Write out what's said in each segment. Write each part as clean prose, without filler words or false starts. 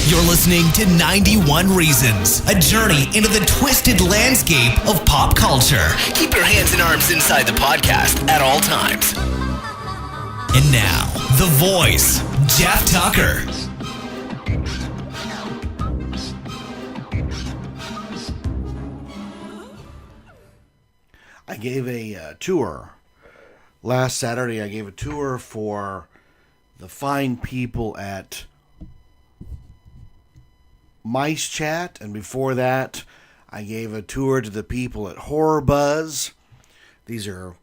You're listening to 91 Reasons, a journey into the twisted landscape of pop culture. Keep your hands and arms inside the podcast at all times. And now, the voice, Jeff Tucker. I gave a tour. Last Saturday, I gave a tour for the fine people at Mice Chat, and before that, I gave a tour to the people at Horror Buzz. These are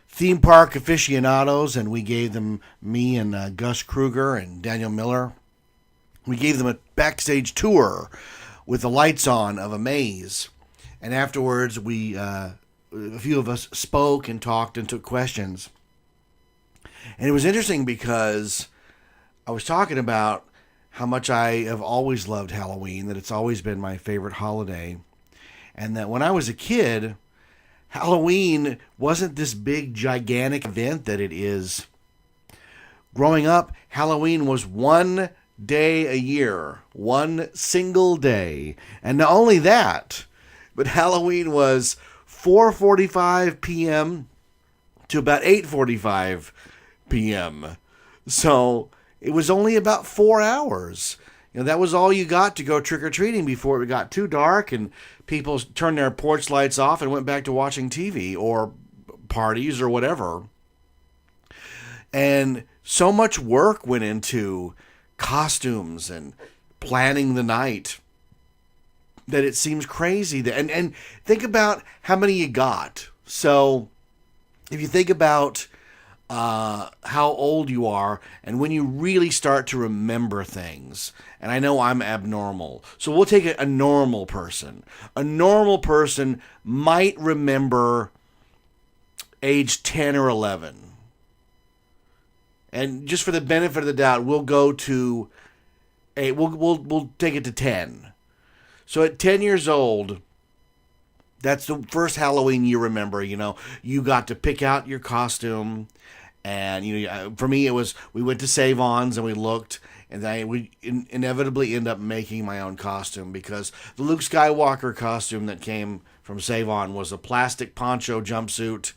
theme park aficionados, and we gave them, me and Gus Kruger and Daniel Miller, we gave them a backstage tour with the lights on of a maze. And afterwards, a few of us spoke and talked and took questions. And it was interesting because I was talking about how much I have always loved Halloween, that it's always been my favorite holiday, and that when I was a kid, Halloween wasn't this big, gigantic event that it is. Growing up, Halloween was one day a year, one single day. And not only that, but Halloween was 4:45 p.m. to about 8:45 p.m. So it was only about 4 hours. You know, that was all you got to go trick-or-treating before it got too dark and people turned their porch lights off and went back to watching TV or parties or whatever. And so much work went into costumes and planning the night that it seems crazy. And think about how many you got. So if you think about how old you are and when you really start to remember things. And I know I'm abnormal. So we'll take a normal person. A normal person might remember age 10 or 11. And just for the benefit of the doubt, we'll go to we'll take it to 10. So at 10 years old, that's the first Halloween you remember. You know, you got to pick out your costume. And, you know, for me, it was, we went to Save-Ons and we looked, and I would inevitably end up making my own costume because the Luke Skywalker costume that came from Save-On was a plastic poncho jumpsuit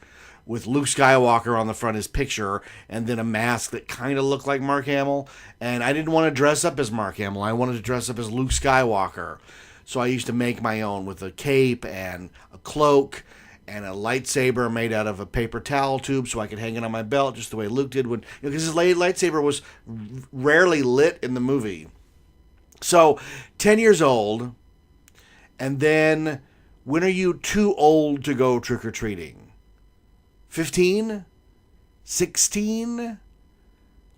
with Luke Skywalker on the front, his picture, and then a mask that kind of looked like Mark Hamill. And I didn't want to dress up as Mark Hamill. I wanted to dress up as Luke Skywalker. So I used to make my own with a cape and a cloak and a lightsaber made out of a paper towel tube so I could hang it on my belt just the way Luke did when, because his lightsaber was rarely lit in the movie. So 10 years old, and then when are you too old to go trick-or-treating? 15? 16?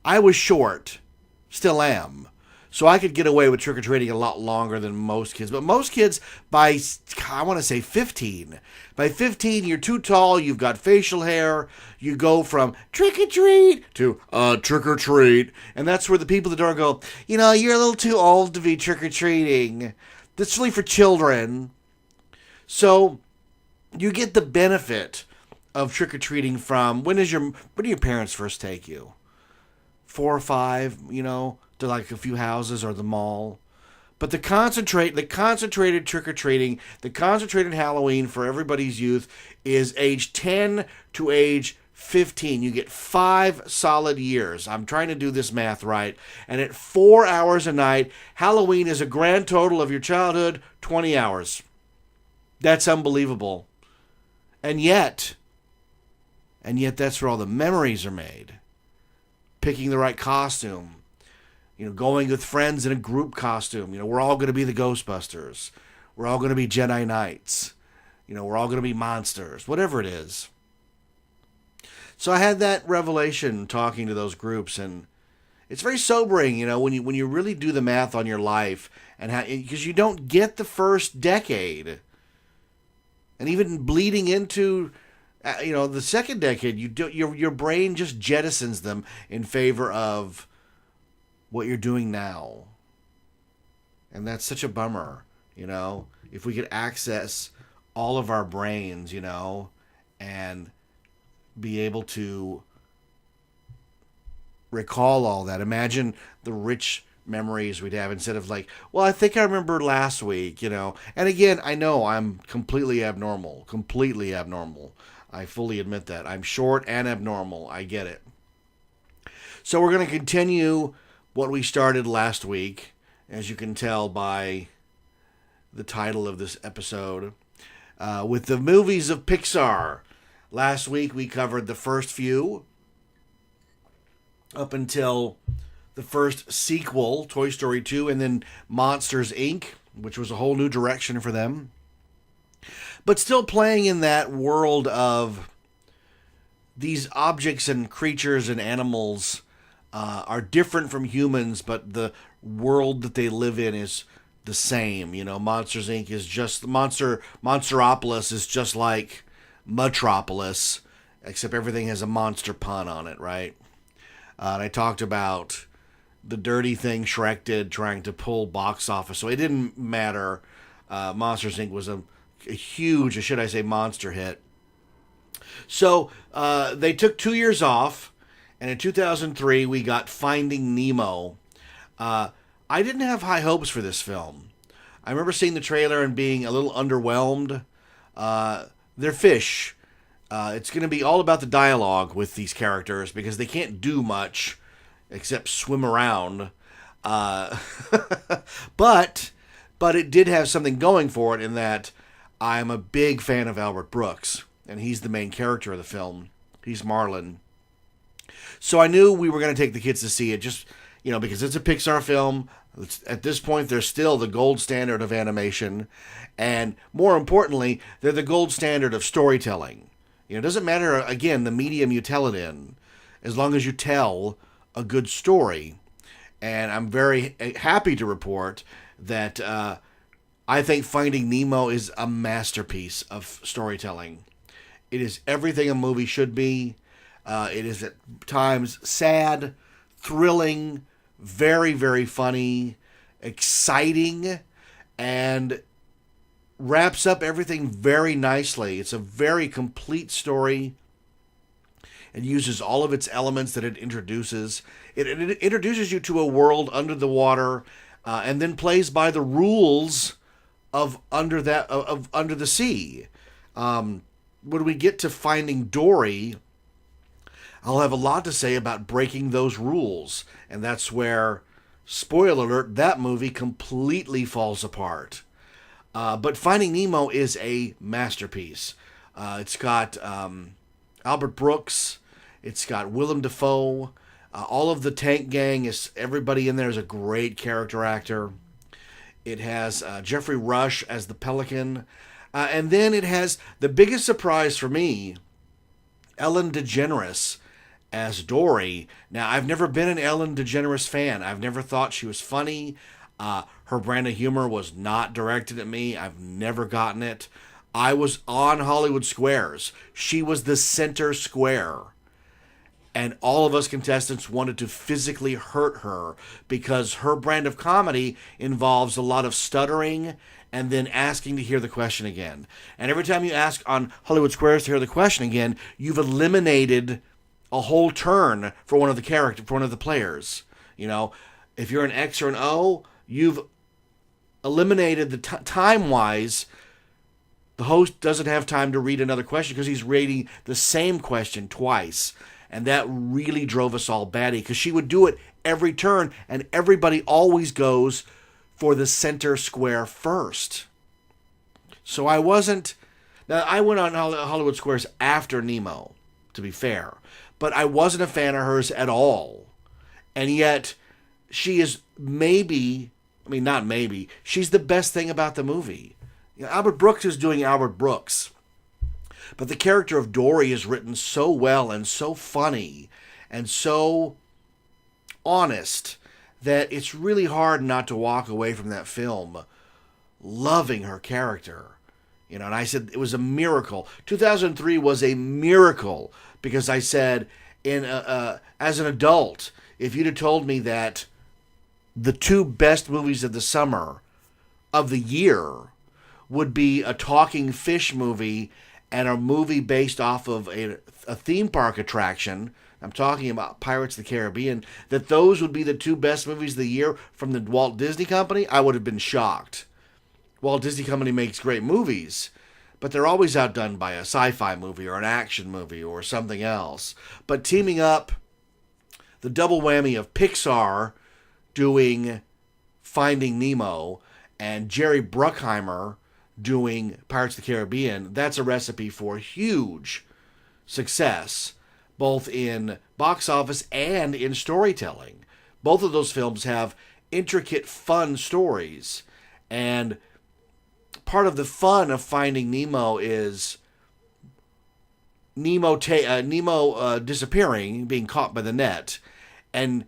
I was short. Still am. So I could get away with trick-or-treating a lot longer than most kids. But most kids, by, I want to say 15. By 15, you're too tall, you've got facial hair, you go from trick-or-treat to trick-or-treat. And that's where the people at the door go, you know, you're a little too old to be trick-or-treating. That's really for children. So you get the benefit of trick-or-treating from, when do your parents first take you? 4 or 5, you know, to like a few houses or the mall. But the concentrated trick-or-treating, the concentrated Halloween for everybody's youth is age 10 to age 15. You get 5 solid years. I'm trying to do this math right. And at 4 hours a night, Halloween is a grand total of your childhood, 20 hours. That's unbelievable. And yet that's where all the memories are made. Picking the right costume. You know, going with friends in a group costume. You know, we're all going to be the Ghostbusters. We're all going to be Jedi Knights. You know, we're all going to be monsters. Whatever it is. So I had that revelation talking to those groups, and it's very sobering, you know, when you really do the math on your life, and how, because you don't get the first decade, and even bleeding into, you know, the second decade, your brain just jettisons them in favor of what you're doing now. And that's such a bummer, you know. If we could access all of our brains, you know, and be able to recall all that. Imagine the rich memories we'd have instead of like, well, I think I remember last week, you know. And again, I know I'm completely abnormal. Completely abnormal. I fully admit that. I'm short and abnormal. I get it. So we're going to continue what we started last week, as you can tell by the title of this episode, with the movies of Pixar. Last week we covered the first few up until the first sequel, Toy Story 2, and then Monsters, Inc., which was a whole new direction for them. But still playing in that world of these objects and creatures and animals are different from humans, but the world that they live in is the same. You know, Monsters, Inc. is just... Monsteropolis is just like Metropolis, except everything has a monster pun on it, right? And I talked about the dirty thing Shrek did trying to pull box office, so it didn't matter. Monsters, Inc. was a huge, or should I say, monster hit. So they took 2 years off, and in 2003 we got Finding Nemo. I didn't have high hopes for this film. I remember seeing the trailer and being a little underwhelmed. They're fish. It's going to be all about the dialogue with these characters because they can't do much except swim around. But it did have something going for it in that I'm a big fan of Albert Brooks, and he's the main character of the film. He's Marlin. So I knew we were going to take the kids to see it just, you know, because it's a Pixar film. At this point, they're still the gold standard of animation. And more importantly, they're the gold standard of storytelling. You know, it doesn't matter, again, the medium you tell it in, as long as you tell a good story. And I'm very happy to report that I think Finding Nemo is a masterpiece of storytelling. It is everything a movie should be. It is at times sad, thrilling, very, very funny, exciting, and wraps up everything very nicely. It's a very complete story. It uses all of its elements that it introduces. It introduces you to a world under the water, and then plays by the rules of under the sea. When we get to Finding Dory, I'll have a lot to say about breaking those rules, and that's where, spoiler alert, that movie completely falls apart. But Finding Nemo is a masterpiece. It's got Albert Brooks, it's got Willem Dafoe, all of the Tank Gang, everybody in there is a great character actor. It has Jeffrey Rush as the Pelican, and then it has the biggest surprise for me, Ellen DeGeneres as Dory. Now, I've never been an Ellen DeGeneres fan. I've never thought she was funny. Her brand of humor was not directed at me. I've never gotten it. I was on Hollywood Squares. She was the center square. And all of us contestants wanted to physically hurt her because her brand of comedy involves a lot of stuttering and then asking to hear the question again. And every time you ask on Hollywood Squares to hear the question again, you've eliminated a whole turn for one of the players. You know, if you're an X or an O, you've eliminated the time-wise. The host doesn't have time to read another question because he's reading the same question twice. And that really drove us all batty because she would do it every turn, and everybody always goes for the center square first. So I went on Hollywood Squares after Nemo, to be fair. But I wasn't a fan of hers at all. And yet, she is she's the best thing about the movie. You know, Albert Brooks is doing Albert Brooks. But the character of Dory is written so well and so funny and so honest that it's really hard not to walk away from that film loving her character. You know, and I said it was a miracle. 2003 was a miracle because I said, as an adult, if you'd have told me that the two best movies of the summer, of the year, would be a talking fish movie and a movie based off of a theme park attraction, I'm talking about Pirates of the Caribbean, that those would be the two best movies of the year from the Walt Disney Company, I would have been shocked. Walt Disney Company makes great movies, but they're always outdone by a sci-fi movie or an action movie or something else. But teaming up the double whammy of Pixar doing Finding Nemo and Jerry Bruckheimer doing Pirates of the Caribbean, that's a recipe for huge success, both in box office and in storytelling. Both of those films have intricate, fun stories, and part of the fun of Finding Nemo is Nemo disappearing, being caught by the net, and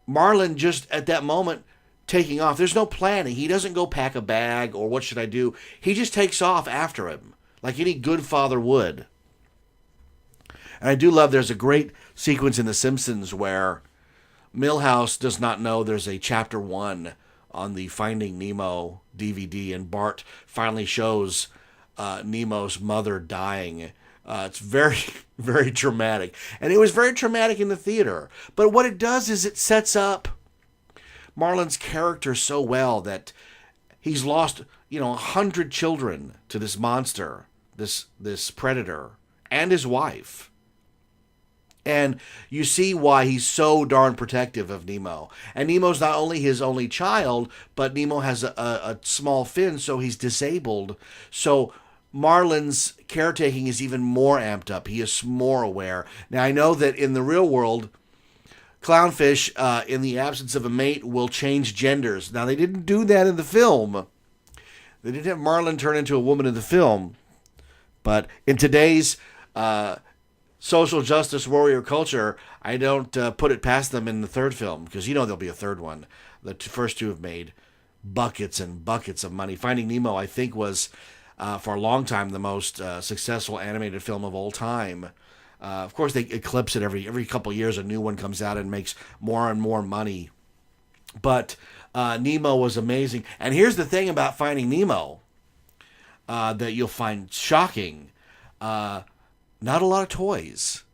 Marlin just at that moment taking off. There's no planning. He doesn't go pack a bag or what should I do. He just takes off after him like any good father would. And I do love there's a great sequence in The Simpsons where Milhouse does not know there's a chapter 1 on the Finding Nemo DVD, and Bart finally shows Nemo's mother dying. It's very, very traumatic. And it was very traumatic in the theater. But what it does is it sets up Marlin's character so well that he's lost, 100 children to this monster, this predator, and his wife. And you see why he's so darn protective of Nemo. And Nemo's not only his only child, but Nemo has a small fin, so he's disabled. So Marlin's caretaking is even more amped up. He is more aware. Now, I know that in the real world, clownfish, in the absence of a mate, will change genders. Now, they didn't do that in the film. They didn't have Marlin turn into a woman in the film. But in today's social justice warrior culture, I don't put it past them in the third film, because there'll be a third one. The first two have made buckets and buckets of money. Finding Nemo, I think, was for a long time the most successful animated film of all time. Of course, they eclipse it every couple years. A new one comes out and makes more and more money. But Nemo was amazing. And here's the thing about Finding Nemo that you'll find shocking. Not a lot of toys.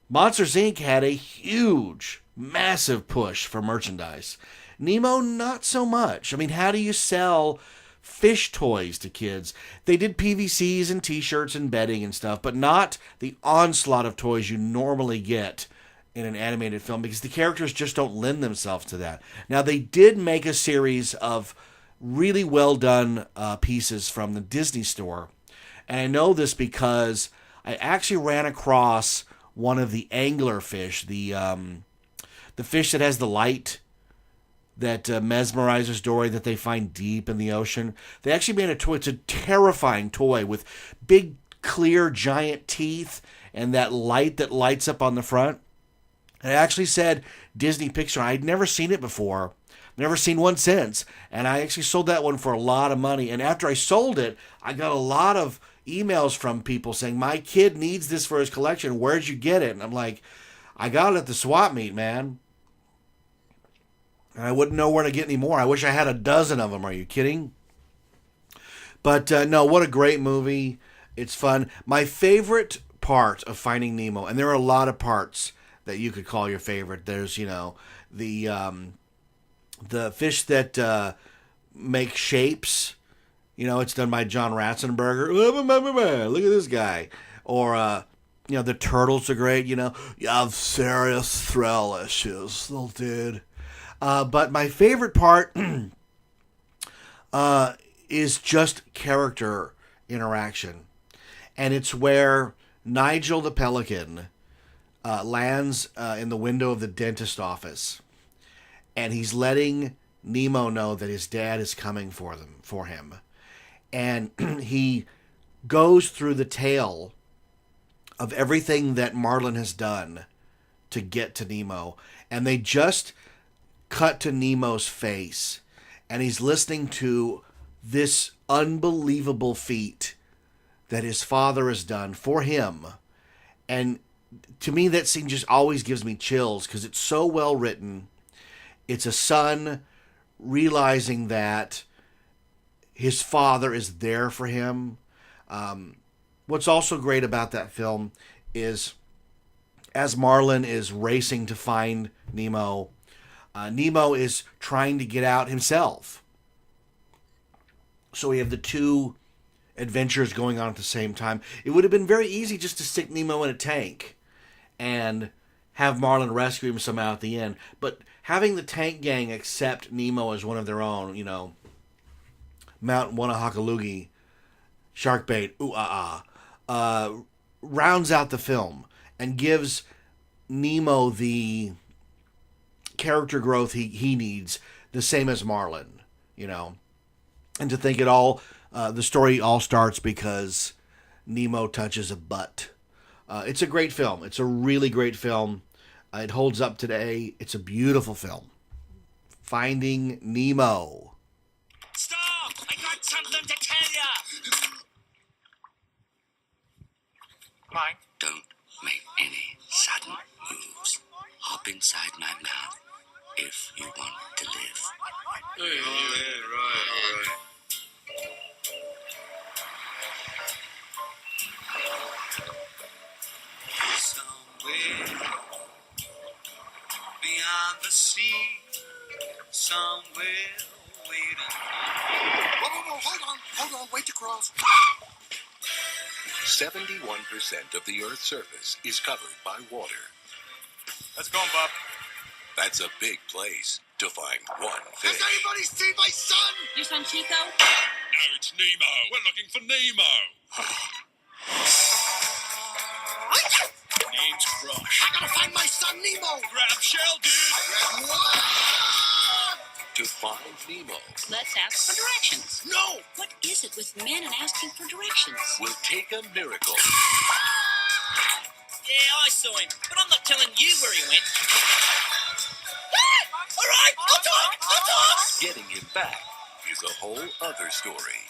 Monsters, Inc. had a huge, massive push for merchandise. Nemo, not so much. I mean, how do you sell fish toys to kids? They did PVCs and t-shirts and bedding and stuff, but not the onslaught of toys you normally get in an animated film, because the characters just don't lend themselves to that. Now, they did make a series of really well done pieces from the Disney store. And I know this because I actually ran across one of the angler fish, the fish that has the light that mesmerizes Dory, that they find deep in the ocean. They actually made a toy. It's a terrifying toy with big, clear, giant teeth and that light that lights up on the front. And it actually said Disney Pixar. I'd never seen it before. Never seen one since. And I actually sold that one for a lot of money. And after I sold it, I got a lot of emails from people saying, my kid needs this for his collection. Where'd you get it? And I'm like, I got it at the swap meet, man. And I wouldn't know where to get any more. I wish I had a dozen of them. Are you kidding? But no, what a great movie. It's fun. My favorite part of Finding Nemo, and there are a lot of parts that you could call your favorite. There's, the fish that make shapes. It's done by John Ratzenberger. Look at this guy. Or, the turtles are great. You have serious thrill issues, little dude. But my favorite part is just character interaction. And it's where Nigel the Pelican lands in the window of the dentist office. And he's letting Nemo know that his dad is coming for him. And he goes through the tale of everything that Marlin has done to get to Nemo. And they just cut to Nemo's face. And he's listening to this unbelievable feat that his father has done for him. And to me, that scene just always gives me chills because it's so well written. It's a son realizing that his father is there for him. What's also great about that film is as Marlin is racing to find Nemo, Nemo is trying to get out himself. So we have the two adventures going on at the same time. It would have been very easy just to stick Nemo in a tank and have Marlin rescue him somehow at the end. But having the tank gang accept Nemo as one of their own, Mount Wanahakalugi, shark bait, rounds out the film and gives Nemo the character growth he needs, the same as Marlin, And to think the story all starts because Nemo touches a butt. It's a great film. It's a really great film. It holds up today. It's a beautiful film. Finding Nemo. Stop! I got something to tell you! Mine. Don't make any sudden moves. Hop inside my mouth if you want to live. Right. Somewhere beyond the sea, somewhere waiting. Whoa, hold on, wait to cross. 71% of the Earth's surface is covered by water. Let's go, Bob. That's a big place to find one Has fish. anybody seen my son? Your son Chico? No, it's Nemo. We're looking for Nemo. Name's Crush. I gotta find my son Nemo. Grab shell, dude. What? To find Nemo Let's ask for directions. No. What is it with men and asking for directions? will take a miracle. Yeah, I saw him, but I'm not telling you where he went. All right, I'll talk. Getting him back is a whole other story.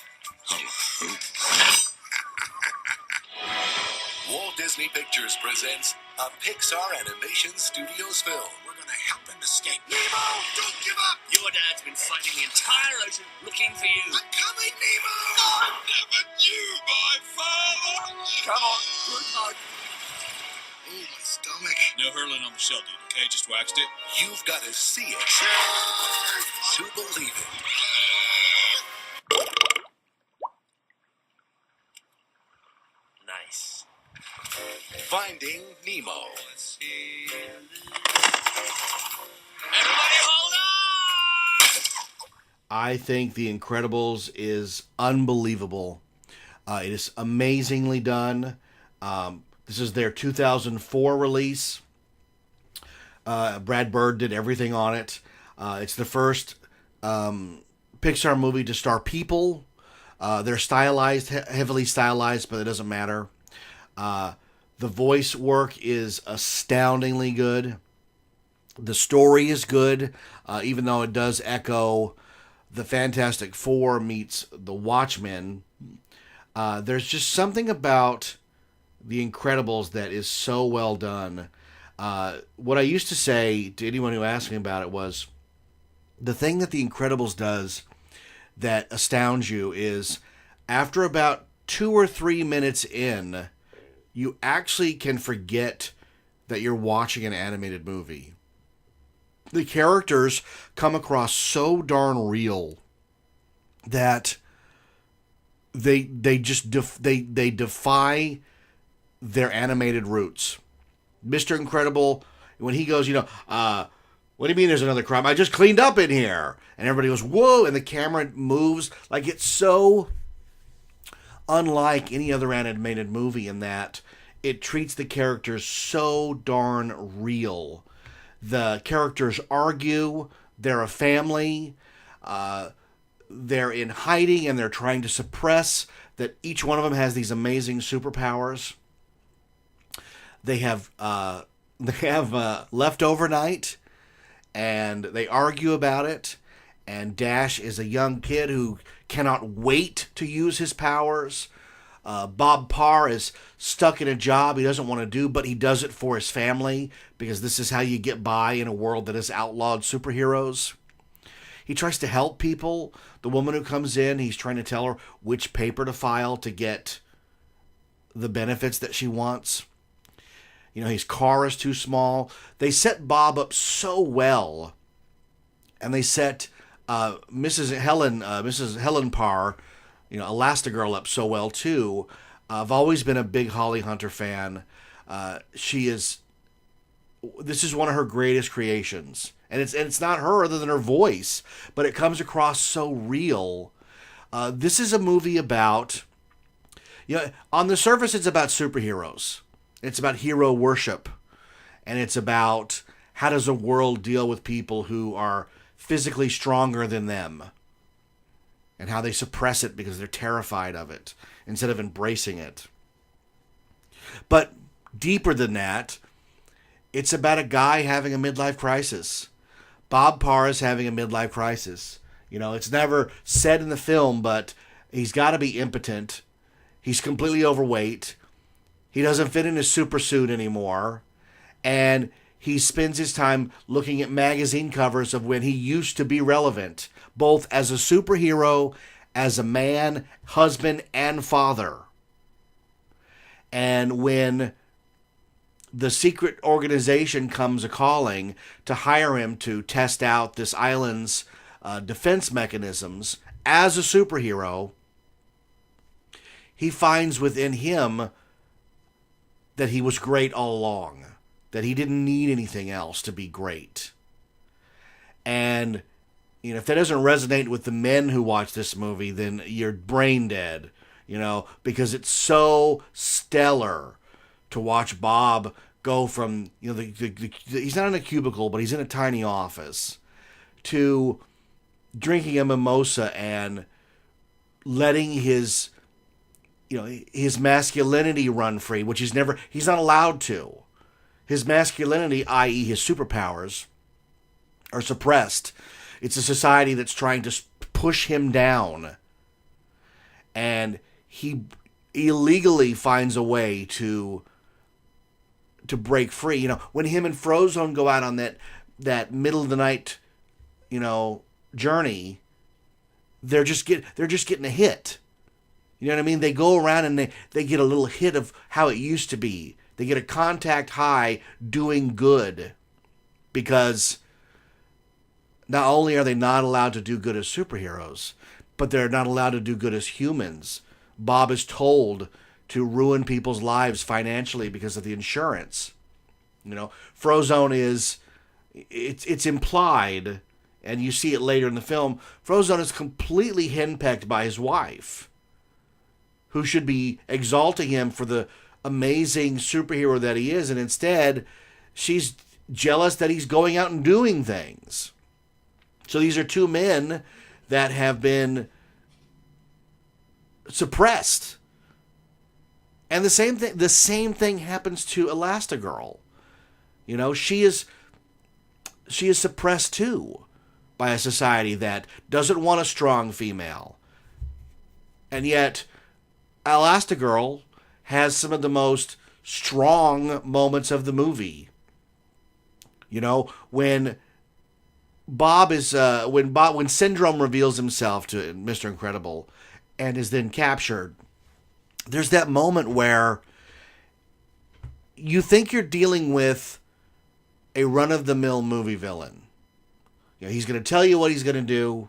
Walt Disney Pictures presents a Pixar Animation Studios film. We're gonna help him escape. Nemo, don't give up. Your dad's been fighting the entire ocean looking for you. I'm coming, Nemo. Never knew my father. Come on, good night. Oh, my stomach. No hurling on the shell, dude, okay? Just waxed it. You've got to see it to believe it. Nice. Finding Nemo. Everybody hold on! I think The Incredibles is unbelievable. It is amazingly done. This is their 2004 release. Brad Bird did everything on it. It's the first Pixar movie to star people. They're stylized, heavily stylized, but it doesn't matter. The voice work is astoundingly good. The story is good, even though it does echo the Fantastic Four meets the Watchmen. There's just something about The Incredibles that is so well done. What I used to say to anyone who asked me about it was, the thing that The Incredibles does that astounds you is after about 2 or 3 minutes in, you actually can forget that you're watching an animated movie. The characters come across so darn real that they defy their animated roots. Mr. Incredible, when he goes, what do you mean there's another crime? I just cleaned up in here. And everybody goes, whoa, and the camera moves. Like, it's so unlike any other animated movie in that it treats the characters so darn real. The characters argue. They're a family. They're in hiding, and they're trying to suppress that each one of them has these amazing superpowers. They have left overnight, and they argue about it. And Dash is a young kid who cannot wait to use his powers. Bob Parr is stuck in a job he doesn't want to do, but he does it for his family because this is how you get by in a world that has outlawed superheroes. He tries to help people. The woman who comes in, he's trying to tell her which paper to file to get the benefits that she wants. His car is too small. They set Bob up so well, and they set Mrs. Helen Parr, Elastigirl, up so well too. I've always been a big Holly Hunter fan. This is one of her greatest creations, and it's not her other than her voice, but it comes across so real. This is a movie about, on the surface, it's about superheroes. It's about hero worship, and it's about how does a world deal with people who are physically stronger than them, and how they suppress it because they're terrified of it instead of embracing it. But deeper than that, it's about a guy having a midlife crisis. Bob Parr is having a midlife crisis. It's never said in the film, but he's got to be impotent. He's completely overweight. He doesn't fit in his super suit anymore. And he spends his time looking at magazine covers of when he used to be relevant, both as a superhero, as a man, husband, and father. And when the secret organization comes a-calling to hire him to test out this island's defense mechanisms as a superhero, he finds within him that he was great all along, that he didn't need anything else to be great. And if that doesn't resonate with the men who watch this movie, then you're brain dead, because it's so stellar to watch Bob go from, he's not in a cubicle, but he's in a tiny office, to drinking a mimosa and letting his masculinity run free, which he's not allowed to. His masculinity, i.e. his superpowers, are suppressed. It's a society that's trying to push him down. And he illegally finds a way to break free. When him and Frozone go out on that middle of the night, journey, they're just getting a hit. You know what I mean? They go around and they get a little hit of how it used to be. They get a contact high doing good, because not only are they not allowed to do good as superheroes, but they're not allowed to do good as humans. Bob is told to ruin people's lives financially because of the insurance. Frozone it's implied, and you see it later in the film, Frozone is completely henpecked by his wife, who should be exalting him for the amazing superhero that he is, and instead she's jealous that he's going out and doing things. So these are two men that have been suppressed. And the same thing happens to Elastigirl. She is suppressed too by a society that doesn't want a strong female. And yet Elastigirl has some of the most strong moments of the movie. When when Syndrome reveals himself to Mr. Incredible and is then captured, there's that moment where you think you're dealing with a run-of-the-mill movie villain. He's going to tell you what he's going to do.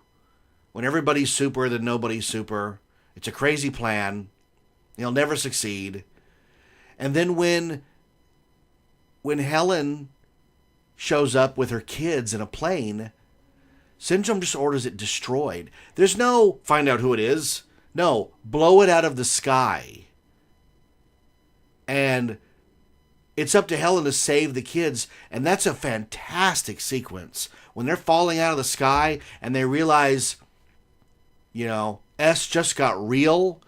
When everybody's super, then nobody's super. It's a crazy plan. He'll never succeed. And then when Helen shows up with her kids in a plane, Syndrome just orders it destroyed. There's no find out who it is. No, blow it out of the sky. And it's up to Helen to save the kids. And that's a fantastic sequence. When they're falling out of the sky and they realize, S just got real,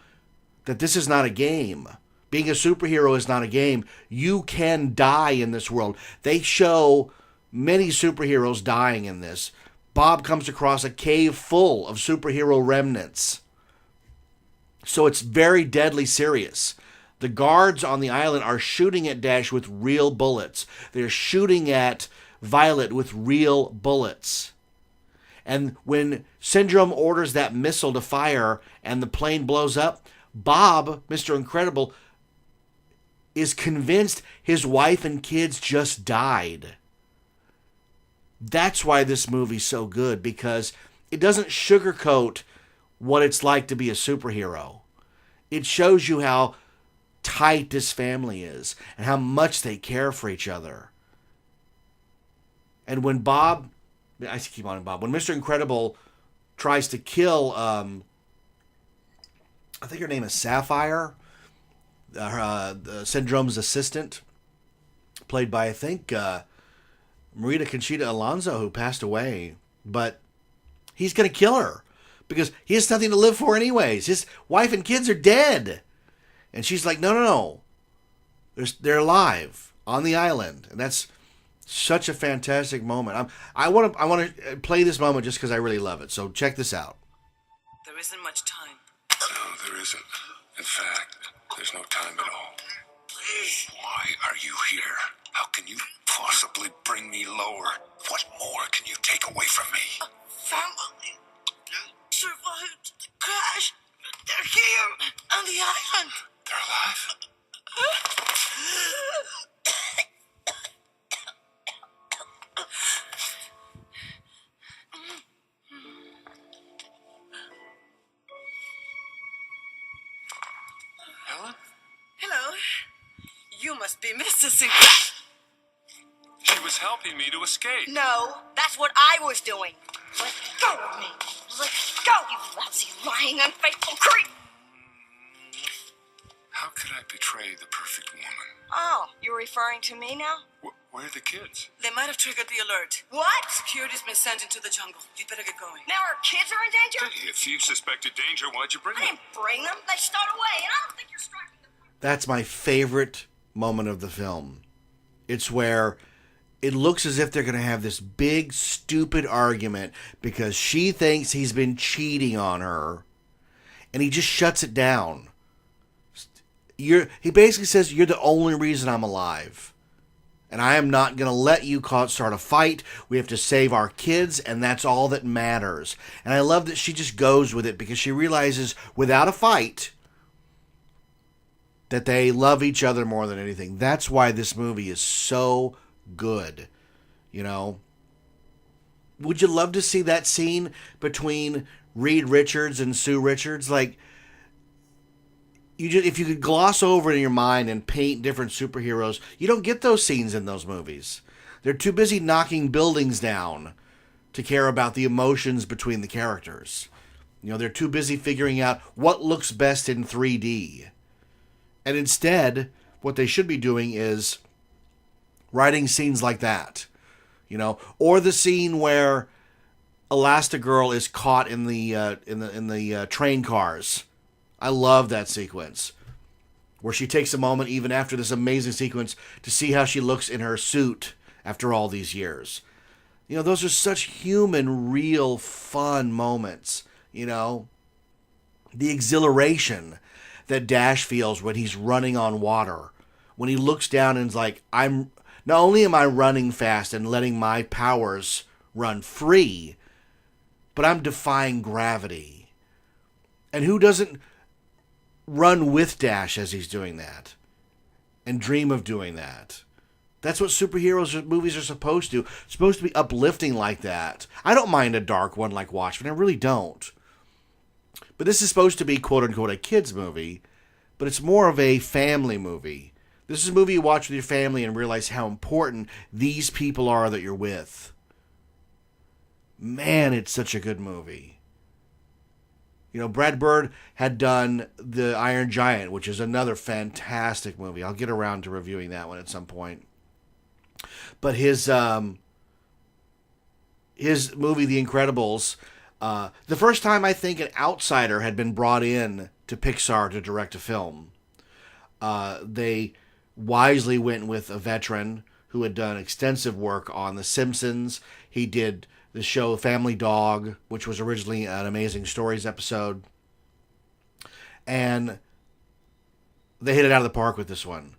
that this is not a game. Being a superhero is not a game. You can die in this world. They show many superheroes dying in this. Bob comes across a cave full of superhero remnants. So it's very deadly serious. The guards on the island are shooting at Dash with real bullets. They're shooting at Violet with real bullets. And when Syndrome orders that missile to fire and the plane blows up, Bob, Mr. Incredible, is convinced his wife and kids just died. That's why this movie's so good, because it doesn't sugarcoat what it's like to be a superhero. It shows you how tight this family is and how much they care for each other. And when Bob, I keep on Bob, when Mr. Incredible tries to kill, I think her name is Sapphire, the Syndrome's assistant, played by, I think, Marita Conchita Alonso, who passed away. But he's going to kill her because he has nothing to live for anyways. His wife and kids are dead. And she's like, no. They're alive on the island. And that's such a fantastic moment. I want to play this moment just because I really love it. So check this out. There isn't much time. No, there isn't. In fact, there's no time at all. Please. Why are you here? How can you possibly bring me lower? What more can you take away from me? Family survived the crash. They're here on the island. They're alive? Helen? Hello. You must be Mr. Sinclair. She was helping me to escape. No, that's what I was doing. Let go of me. Let go, you lousy, lying, unfaithful creep. How could I betray the perfect woman? Oh, you're referring to me now? Where are the kids? They might have triggered the alert. What? Security's been sent into the jungle. You'd better get going. Now our kids are in danger? If you suspected danger, why'd you bring I them? didn't bring them. They stowed away, and I don't think you're striking the... That's my favorite moment of the film. It's where it looks as if they're going to have this big, stupid argument because she thinks he's been cheating on her, and he just shuts it down. He basically says, you're the only reason I'm alive. And I am not going to let you start a fight. We have to save our kids, and that's all that matters. And I love that she just goes with it because she realizes without a fight that they love each other more than anything. That's why this movie is so good. You know? Would you love to see that scene between Reed Richards and Sue Richards? Like, if you could gloss over it in your mind and paint different superheroes, you don't get those scenes in those movies. They're too busy knocking buildings down to care about the emotions between the characters. You know, they're too busy figuring out what looks best in 3D. And instead, what they should be doing is writing scenes like that. You know, or the scene where Elastigirl is caught in the train cars. I love that sequence where she takes a moment even after this amazing sequence to see how she looks in her suit after all these years. You know, those are such human, real, fun moments, you know. The exhilaration that Dash feels when he's running on water. When he looks down and is like, not only am I running fast and letting my powers run free, but I'm defying gravity. And who doesn't run with Dash as he's doing that and dream of doing that? That's what superheroes movies are supposed to. It's supposed to be uplifting like that. I don't mind a dark one like Watchmen. I really don't. But this is supposed to be quote-unquote a kid's movie, but it's more of a family movie. This is a movie you watch with your family and realize how important these people are that you're with. Man, it's such a good movie. You know, Brad Bird had done The Iron Giant, which is another fantastic movie. I'll get around to reviewing that one at some point. But his movie, The Incredibles, the first time I think an outsider had been brought in to Pixar to direct a film, they wisely went with a veteran who had done extensive work on The Simpsons. He did the show Family Dog, which was originally an Amazing Stories episode. And they hit it out of the park with this one.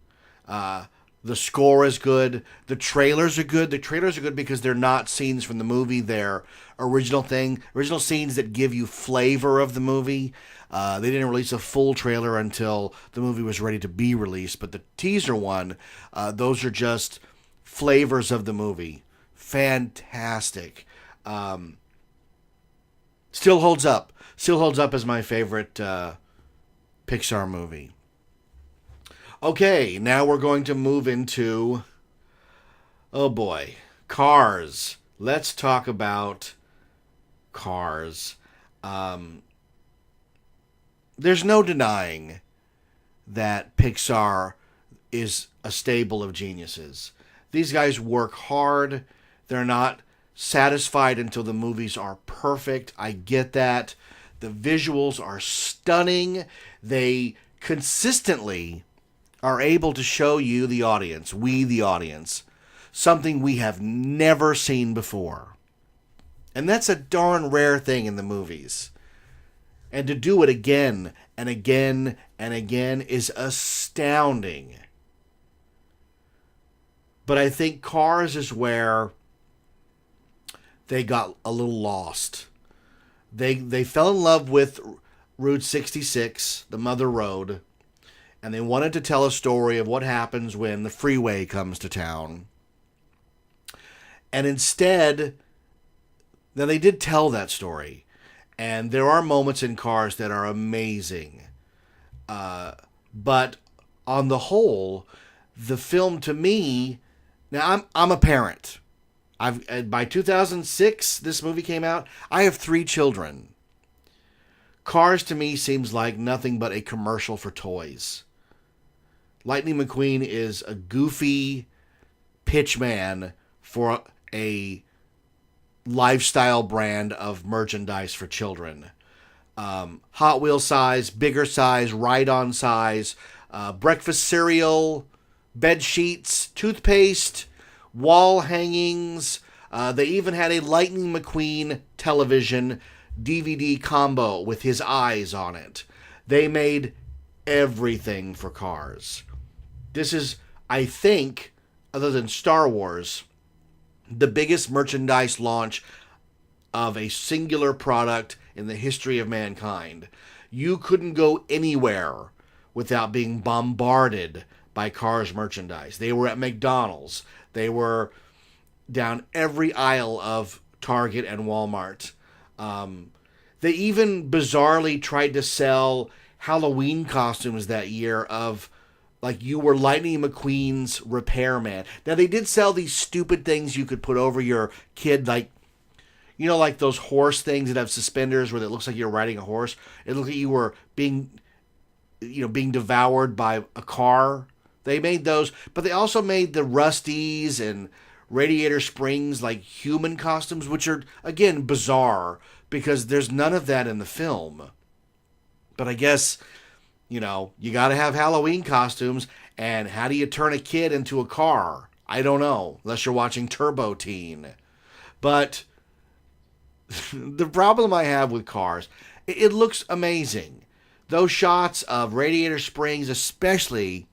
The score is good. The trailers are good. The trailers are good because they're not scenes from the movie. They're original scenes that give you flavor of the movie. They didn't release a full trailer until the movie was ready to be released. But the teaser one, those are just flavors of the movie. Fantastic. Still holds up. Still holds up as my favorite Pixar movie. Okay, now we're going to move into, oh boy, Cars. Let's talk about Cars. There's no denying that Pixar is a stable of geniuses. These guys work hard. They're not satisfied until the movies are perfect. I get that. The visuals are stunning. They consistently are able to show you, the audience, we the audience, something we have never seen before. And that's a darn rare thing in the movies. And to do it again and again and again is astounding. But I think Cars is where they got a little lost. They fell in love with Route 66, the Mother Road, and they wanted to tell a story of what happens when the freeway comes to town. And instead, now they did tell that story, and there are moments in Cars that are amazing. But on the whole, the film to me, now I'm a parent. By 2006, this movie came out. I have 3 children. Cars to me seems like nothing but a commercial for toys. Lightning McQueen is a goofy pitchman for a lifestyle brand of merchandise for children. Hot Wheel size, bigger size, ride-on size, breakfast cereal, bed sheets, toothpaste, wall hangings. They even had a Lightning McQueen television DVD combo with his eyes on it. They made everything for Cars. This is, I think, other than Star Wars, the biggest merchandise launch of a singular product in the history of mankind. You couldn't go anywhere without being bombarded by Cars merchandise. They were at McDonald's. They were down every aisle of Target and Walmart. They even bizarrely tried to sell Halloween costumes that year of, like, you were Lightning McQueen's repairman. Now, they did sell these stupid things you could put over your kid, like, you know, like those horse things that have suspenders where it looks like you're riding a horse. It looked like you were being devoured by a car. They made those, but they also made the Rusties and Radiator Springs, like, human costumes, which are, again, bizarre because there's none of that in the film. But I guess, you got to have Halloween costumes, and how do you turn a kid into a car? I don't know, unless you're watching Turbo Teen. But the problem I have with Cars, it looks amazing. Those shots of Radiator Springs, especially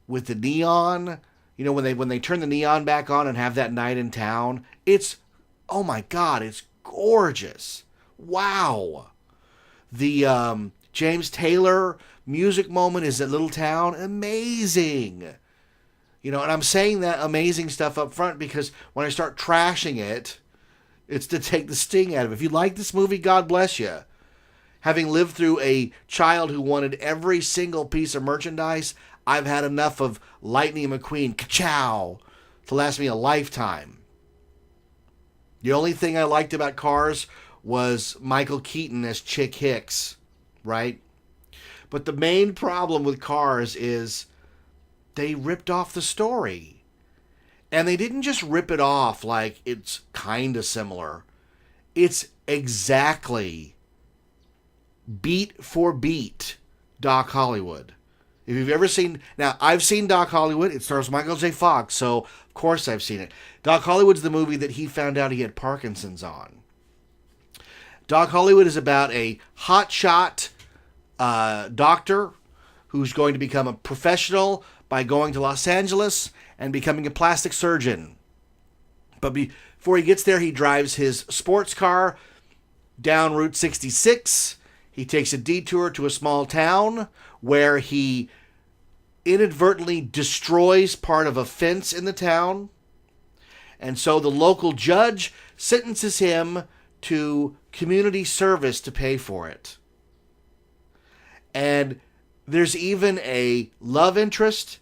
with the neon, when they turn the neon back on and have that night in town, it's, oh my God, it's gorgeous. Wow. The James Taylor music moment is that little town, amazing. And I'm saying that amazing stuff up front because when I start trashing it, it's to take the sting out of it. If you like this movie, God bless you. Having lived through a child who wanted every single piece of merchandise, I've had enough of Lightning McQueen, ka-chow, to last me a lifetime. The only thing I liked about Cars was Michael Keaton as Chick Hicks, right? But the main problem with Cars is they ripped off the story. And they didn't just rip it off like it's kind of similar. It's exactly beat for beat Doc Hollywood. If you've ever seen... Now, I've seen Doc Hollywood. It stars Michael J. Fox, so of course I've seen it. Doc Hollywood's the movie that he found out he had Parkinson's on. Doc Hollywood is about a hotshot doctor who's going to become a professional by going to Los Angeles and becoming a plastic surgeon. But before he gets there, he drives his sports car down Route 66. He takes a detour to a small town where he inadvertently destroys part of a fence in the town. And so the local judge sentences him to community service to pay for it. And there's even a love interest,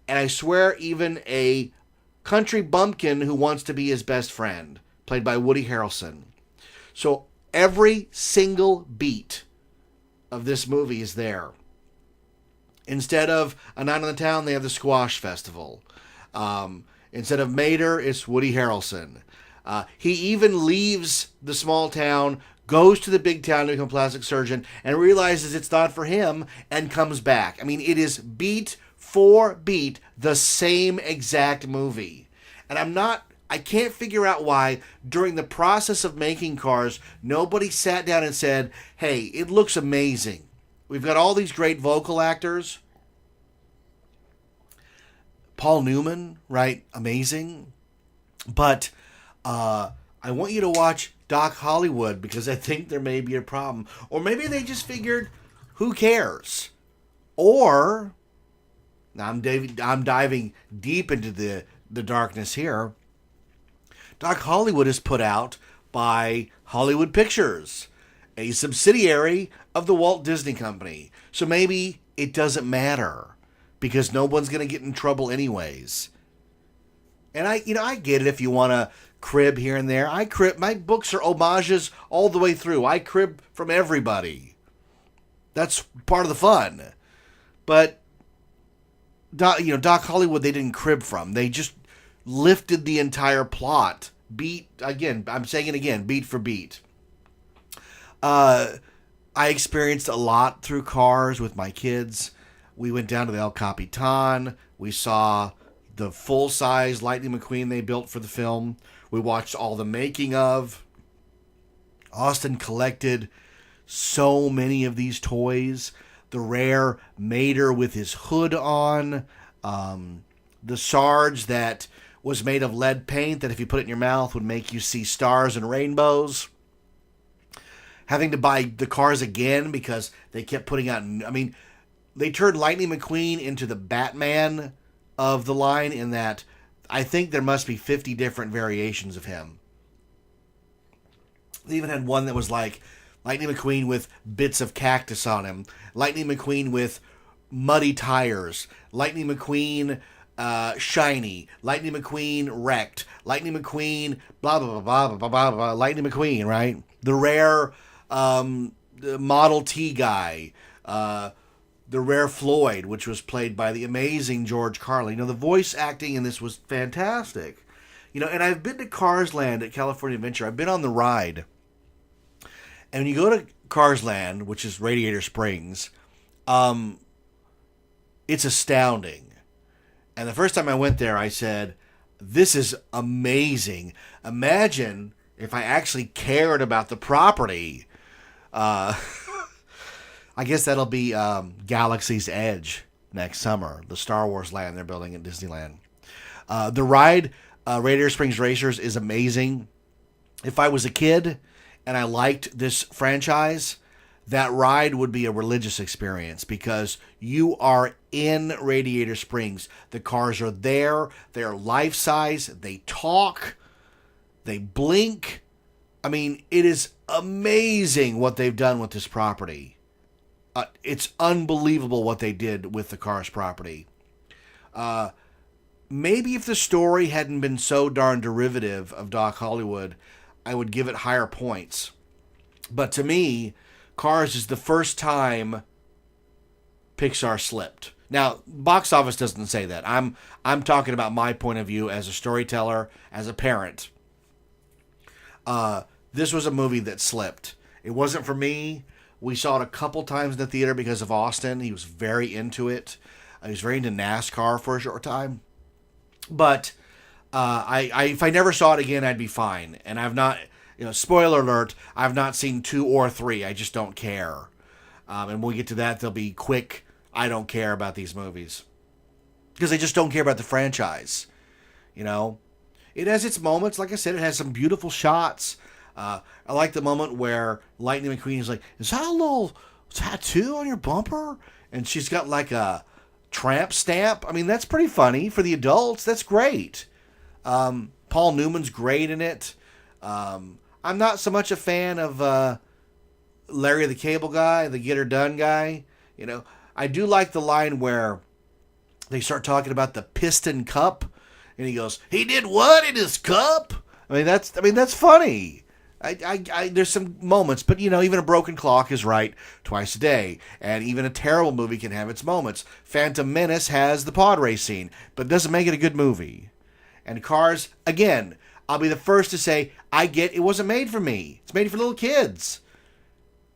and I swear even a country bumpkin who wants to be his best friend, played by Woody Harrelson. So every single beat of this movie is there. Instead of A Night on the Town, they have the Squash Festival. Instead of Mater, it's Woody Harrelson. He even leaves the small town, goes to the big town to become a plastic surgeon, and realizes it's not for him, and comes back. I mean, it is beat for beat the same exact movie. And I can't figure out why, during the process of making Cars, nobody sat down and said, hey, it looks amazing. We've got all these great vocal actors. Paul Newman, right? Amazing. But I want you to watch Doc Hollywood, because I think there may be a problem. Or maybe they just figured, who cares? Or, now I'm diving deep into the darkness here. Doc Hollywood is put out by Hollywood Pictures, a subsidiary of the Walt Disney Company. So maybe it doesn't matter, because no one's going to get in trouble anyways. And I get it if you want to crib here and there. My books are homages all the way through. I crib from everybody. That's part of the fun. But Doc Hollywood, they didn't crib from. They just lifted the entire plot. Beat for beat. I experienced a lot through Cars with my kids. We went down to the El Capitan. We saw the full-size Lightning McQueen they built for the film. We watched all the making of. Austin collected so many of these toys. The rare Mater with his hood on. The Sarge that was made of lead paint that if you put it in your mouth would make you see stars and rainbows. Having to buy the Cars again because they kept putting out... they turned Lightning McQueen into the Batman of the line, in that I think there must be 50 different variations of him. They even had one that was like Lightning McQueen with bits of cactus on him, Lightning McQueen with muddy tires, Lightning McQueen shiny, Lightning McQueen wrecked, Lightning McQueen blah blah blah blah blah blah blah, Lightning McQueen, right? The rare the Model T guy, the rare Floyd, which was played by the amazing George Carlin. The voice acting in this was fantastic. And I've been to Cars Land at California Adventure. I've been on the ride. And when you go to Cars Land, which is Radiator Springs, it's astounding. And the first time I went there, I said, this is amazing. Imagine if I actually cared about the property. I guess that'll be Galaxy's Edge next summer, the Star Wars land they're building at Disneyland. The ride, Radiator Springs Racers, is amazing. If I was a kid and I liked this franchise, that ride would be a religious experience, because you are in Radiator Springs. The cars are there. They're life-size. They talk. They blink. It is amazing what they've done with this property. It's unbelievable what they did with the Cars property. Maybe if the story hadn't been so darn derivative of Doc Hollywood, I would give it higher points. But to me, Cars is the first time Pixar slipped. Now, box office doesn't say that. I'm talking about my point of view as a storyteller, as a parent. This was a movie that slipped. It wasn't for me. We saw it a couple times in the theater because of Austin. He was very into it. He was very into NASCAR for a short time. But if I never saw it again, I'd be fine. And I've not, spoiler alert, I've not seen 2 or 3. I just don't care. And when we get to that, they'll be quick. I don't care about these movies. because they just don't care about the franchise. You know, it has its moments. Like I said, it has some beautiful shots. I like the moment where Lightning McQueen is like, "Is that a little tattoo on your bumper?" And she's got like a tramp stamp. I mean, that's pretty funny for the adults. That's great. Paul Newman's great in it. I'm not so much a fan of Larry the Cable Guy, the Get Her Done guy. You know, I do like the line where they start talking about the piston cup, and he goes, "He did what in his cup?" I mean, that's funny. I there's some moments, but you know, even a broken clock is right twice a day, and even a terrible movie can have its moments. Phantom Menace has the pod race scene, but it doesn't make it a good movie. And Cars, again, I'll be the first to say, I get it wasn't made for me. It's made for little kids.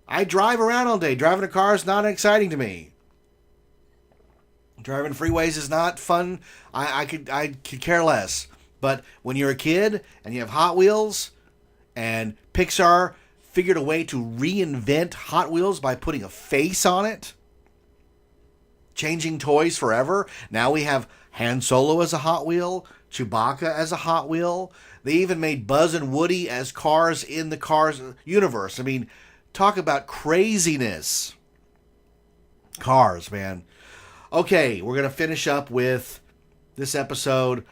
I drive around all day. Driving a car is not exciting to me. Driving freeways is not fun. I could care less. But when you're a kid and you have Hot Wheels, and Pixar figured a way to reinvent Hot Wheels by putting a face on it, changing toys forever. Now we have Han Solo as a Hot Wheel, Chewbacca as a Hot Wheel. They even made Buzz and Woody as cars in the Cars universe. I mean, talk about craziness. Cars, man. Okay, we're going to finish up with this episode.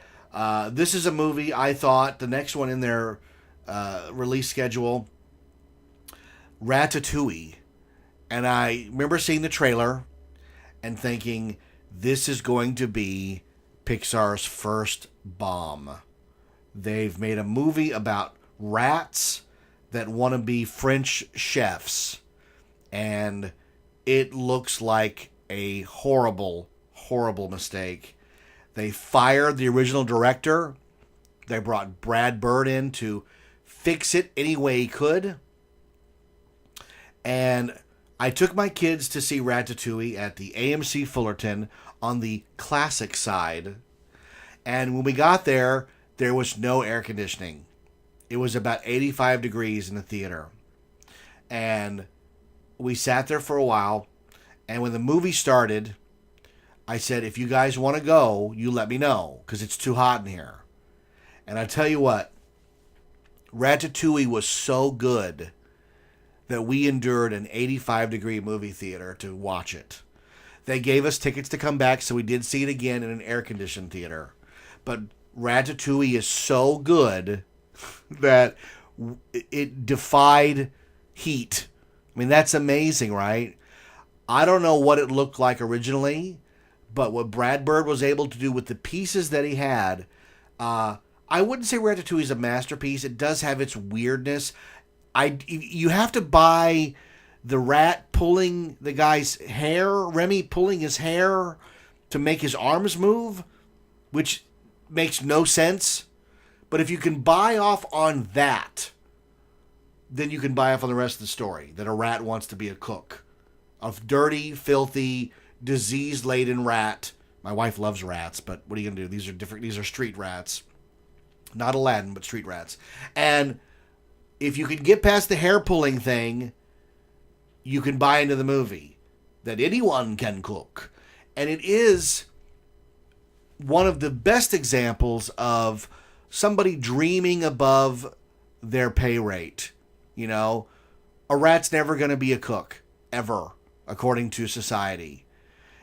This is a movie I thought, the next one in their release schedule, Ratatouille. And I remember seeing the trailer and thinking, this is going to be Pixar's first bomb. They've made a movie about rats that want to be French chefs. And it looks like a horrible, horrible mistake. They fired the original director. They brought Brad Bird in to fix it any way he could. And I took my kids to see Ratatouille at the AMC Fullerton on the classic side. And when we got there, there was no air conditioning. It was about 85 degrees in the theater. And we sat there for a while. And when the movie started, I said, if you guys want to go, you let me know, because it's too hot in here. And I tell you what, Ratatouille was so good that we endured an 85-degree movie theater to watch it. They gave us tickets to come back, so we did see it again in an air-conditioned theater. But Ratatouille is so good that it defied heat. I mean, that's amazing, right? I don't know what it looked like originally, but what Brad Bird was able to do with the pieces that he had, I wouldn't say Ratatouille is a masterpiece. It does have its weirdness. You have to buy the rat pulling the guy's hair, Remy pulling his hair to make his arms move, which makes no sense. But if you can buy off on that, then you can buy off on the rest of the story, that a rat wants to be a cook. A dirty, filthy, disease-laden rat. My wife loves rats, but what are you going to do? These are different. These are street rats. Not Aladdin, but street rats. And if you can get past the hair-pulling thing, you can buy into the movie. That anyone can cook. And it is one of the best examples of somebody dreaming above their pay rate. You know, a rat's never going to be a cook, ever, according to society.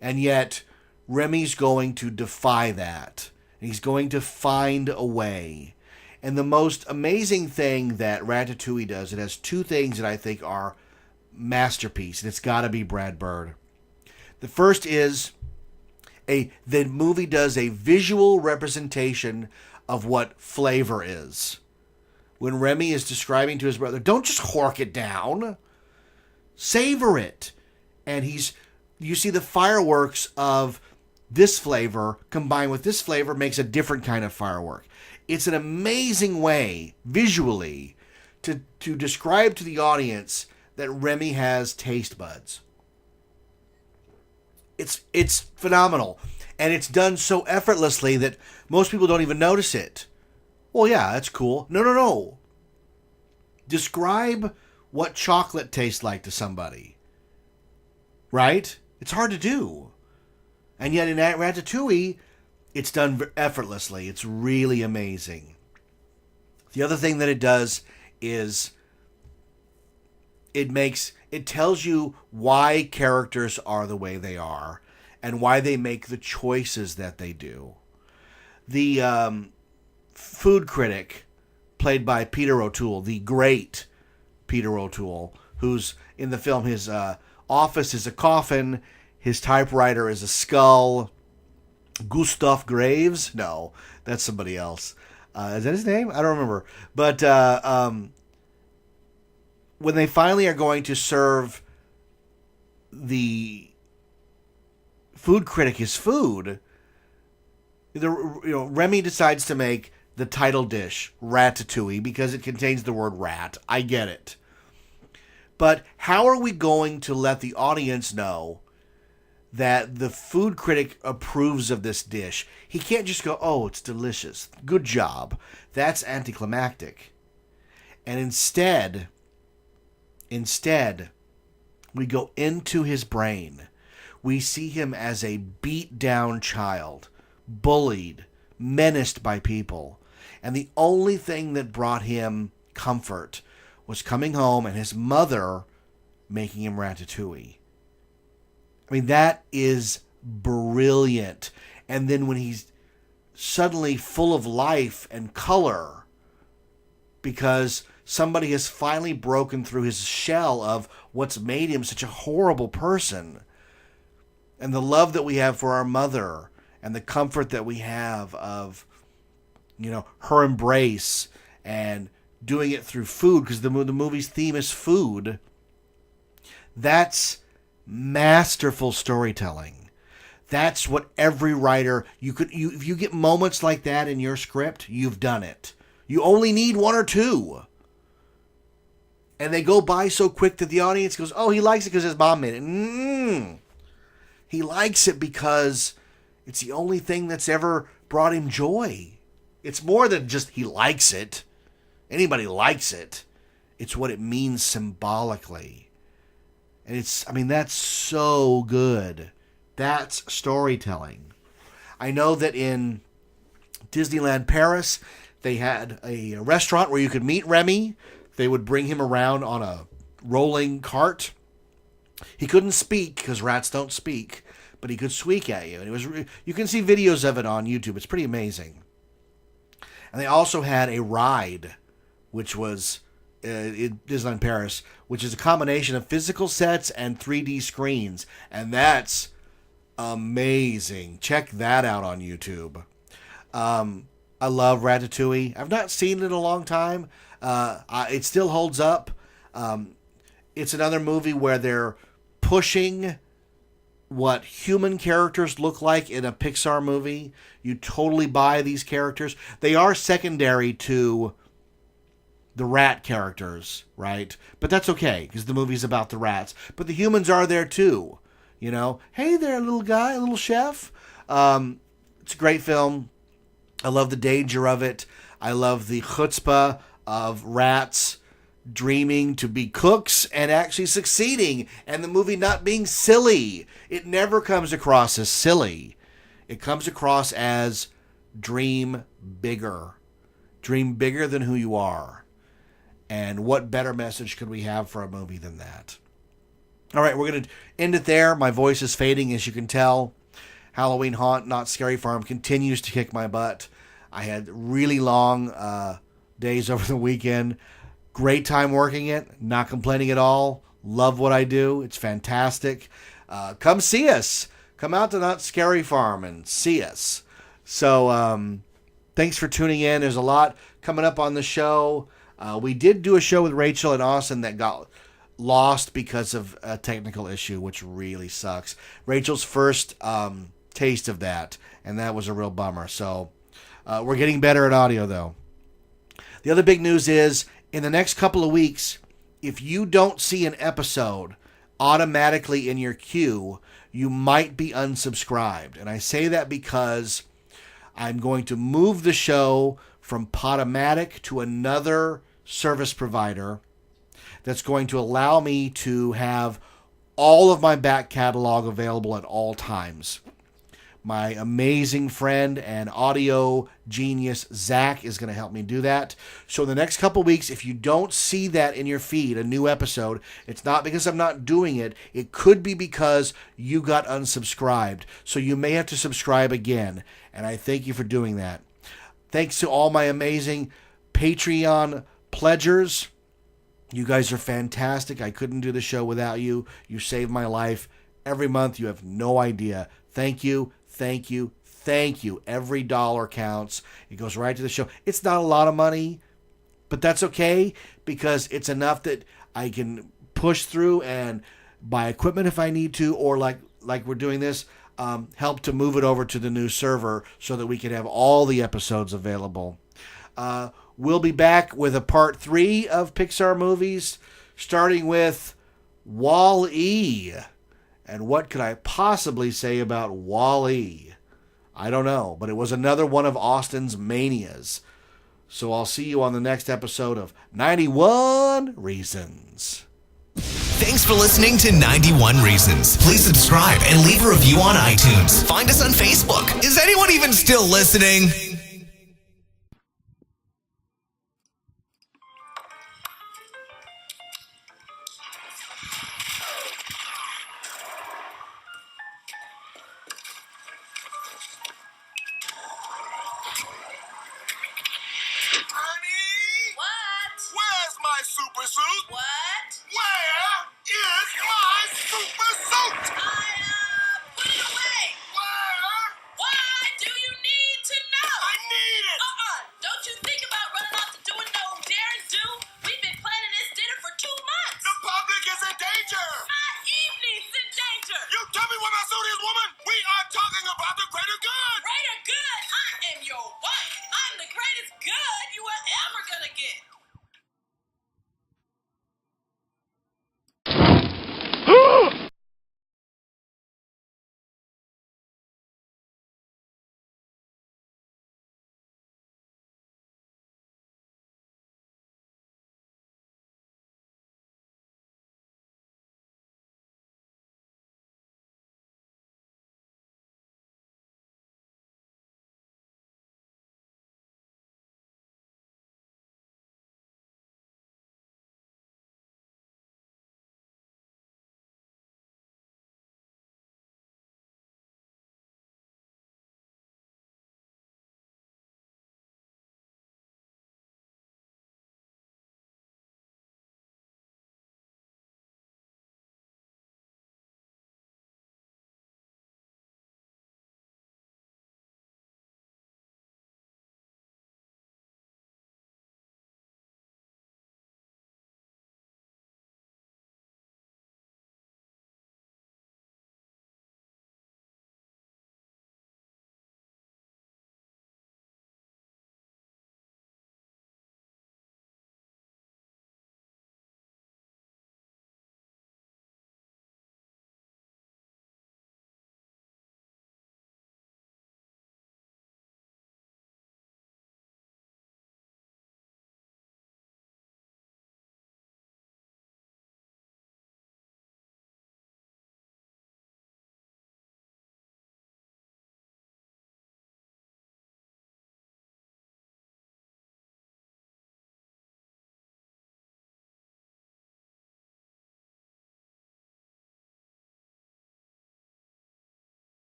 And yet, Remy's going to defy that. He's going to find a way. And the most amazing thing that Ratatouille does, it has two things that I think are masterpiece, and it's got to be Brad Bird. The first is the movie does a visual representation of what flavor is. When Remy is describing to his brother, don't just hork it down, savor it. And you see the fireworks of this flavor combined with this flavor makes a different kind of firework. It's an amazing way, visually, to describe to the audience that Remy has taste buds. It's phenomenal. And it's done so effortlessly that most people don't even notice it. Well, yeah, that's cool. No. Describe what chocolate tastes like to somebody. Right? It's hard to do. And yet in Ratatouille, It's done effortlessly. It's really amazing. The other thing that it does is it tells you why characters are the way they are and why they make the choices that they do. The food critic, played by Peter O'Toole, the great Peter O'Toole, who's in the film, his office is a coffin, his typewriter is a skull. Gustav Graves? No, that's somebody else. Is that his name? I don't remember. But when they finally are going to serve the food critic his food, Remy decides to make the title dish, ratatouille, because it contains the word rat. I get it. But how are we going to let the audience know that the food critic approves of this dish? He can't just go, oh, it's delicious. Good job. That's anticlimactic. And instead, we go into his brain. We see him as a beat-down child, bullied, menaced by people. And the only thing that brought him comfort was coming home and his mother making him ratatouille. I mean, that is brilliant. And then when he's suddenly full of life and color because somebody has finally broken through his shell of what's made him such a horrible person, and the love that we have for our mother and the comfort that we have of, her embrace and doing it through food, because the movie's theme is food. That's masterful storytelling. That's what every writer, if you get moments like that in your script, you've done it. You only need one or two. And they go by so quick that the audience goes, oh, he likes it because his mom made it. He likes it because it's the only thing that's ever brought him joy. It's more than just he likes it. Anybody likes it. It's what it means symbolically. And that's so good. That's storytelling. I know that in Disneyland Paris, they had a restaurant where you could meet Remy. They would bring him around on a rolling cart. He couldn't speak because rats don't speak, but he could squeak at you. And you can see videos of it on YouTube. It's pretty amazing. And they also had a ride, which was in Disneyland Paris, which is a combination of physical sets and 3D screens. And that's amazing. Check that out on YouTube. I love Ratatouille. I've not seen it in a long time. It still holds up. It's another movie where they're pushing what human characters look like in a Pixar movie. You totally buy these characters. They are secondary to the rat characters, right? But that's okay, because the movie's about the rats. But the humans are there too. Hey there, little guy, little chef. It's a great film. I love the danger of it. I love the chutzpah of rats dreaming to be cooks and actually succeeding, and the movie not being silly. It never comes across as silly. It comes across as dream bigger. Dream bigger than who you are. And what better message could we have for a movie than that? All right, we're going to end it there. My voice is fading, as you can tell. Halloween Haunt, Not Scary Farm continues to kick my butt. I had really long days over the weekend. Great time working it. Not complaining at all. Love what I do. It's fantastic. Come see us. Come out to Not Scary Farm and see us. So thanks for tuning in. There's a lot coming up on the show. We did do a show with Rachel and Austin that got lost because of a technical issue, which really sucks. Rachel's first taste of that, and that was a real bummer. So we're getting better at audio, though. The other big news is, in the next couple of weeks, if you don't see an episode automatically in your queue, you might be unsubscribed. And I say that because I'm going to move the show from Podomatic to another service provider that's going to allow me to have all of my back catalog available at all times. My amazing friend and audio genius, Zach, is going to help me do that. So in the next couple weeks, if you don't see that in your feed, a new episode, it's not because I'm not doing it. It could be because you got unsubscribed. So you may have to subscribe again. And I thank you for doing that. Thanks to all my amazing Patreon pledgers. You guys are fantastic. I couldn't do the show without you. You saved my life every month. You have no idea. Thank you. Thank you. Thank you. Every dollar counts. It goes right to the show. It's not a lot of money, but that's okay because it's enough that I can push through and buy equipment if I need to, or like we're doing this, help to move it over to the new server so that we can have all the episodes available. We'll be back with a part 3 of Pixar movies, starting with Wall-E. And what could I possibly say about Wall-E? I don't know, but it was another one of Austin's manias. So I'll see you on the next episode of 91 Reasons. Thanks for listening to 91 Reasons. Please subscribe and leave a review on iTunes. Find us on Facebook. Is anyone even still listening?